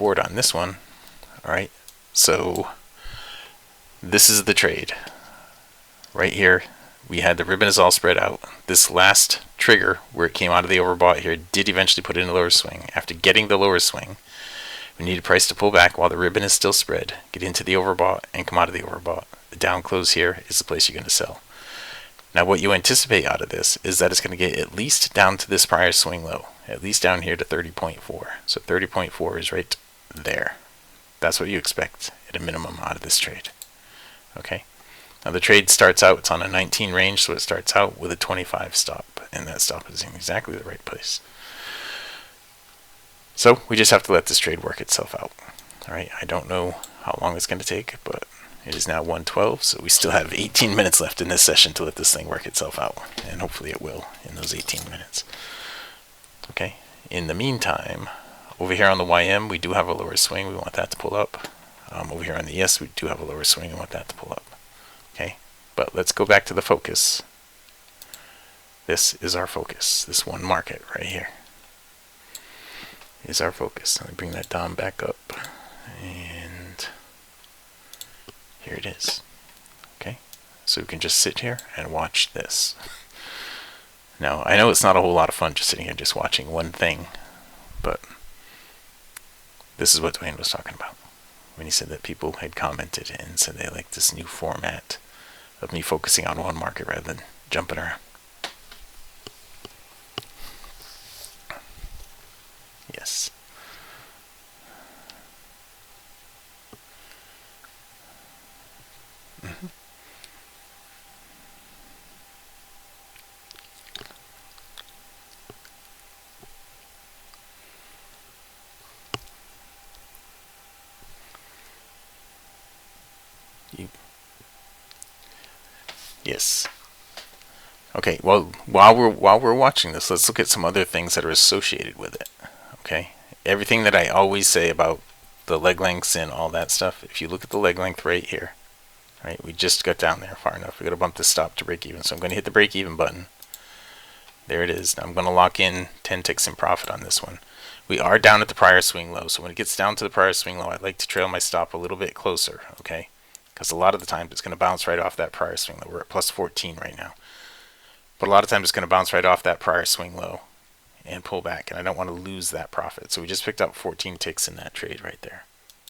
report on this one. All right, so this is the trade. Right here, we had the ribbon is all spread out. This last trigger, where it came out of the overbought here, did eventually put in a lower swing. After getting the lower swing, we need a price to pull back while the ribbon is still spread, get into the overbought, and come out of the overbought. The down close here is the place you're going to sell. Now what you anticipate out of this is that it's going to get at least down to this prior swing low, at least down here to 30.4. So 30.4 is right there. That's what you expect at a minimum out of this trade. Okay. Now the trade starts out, it's on a 19 range, so it starts out with a 25 stop, and that stop is in exactly the right place. So we just have to let this trade work itself out. All right, I don't know how long it's going to take, but it is now 1:12, so we still have 18 minutes left in this session to let this thing work itself out, and hopefully it will in those 18 minutes. Okay, in the meantime, over here on the YM, we do have a lower swing. We want that to pull up. Over here on the ES, we do have a lower swing. We want that to pull up. Okay, but let's go back to the focus. This is our focus. This one market right here is our focus. Let me bring that down back up, and here it is. Okay, so we can just sit here and watch this. Now, I know it's not a whole lot of fun just sitting here just watching one thing, but this is what Dwayne was talking about when he said that people had commented and said they liked this new format of me focusing on one market rather than jumping around. Yes. Yes. Okay, well, while we're watching this, let's look at some other things that are associated with it. Okay, everything that I always say about the leg lengths and all that stuff, if you look at the leg length right here, right, we just got down there far enough. We got to bump this stop to break even, so I'm going to hit the break even button. There it is. Now I'm going to lock in 10 ticks in profit on this one. We are down at the prior swing low, so when it gets down to the prior swing low, I like to trail my stop a little bit closer, okay? Because a lot of the times it's going to bounce right off that prior swing low. We're at plus 14 right now. But a lot of times it's going to bounce right off that prior swing low and pull back, and I don't want to lose that profit. So we just picked up 14 ticks in that trade right there.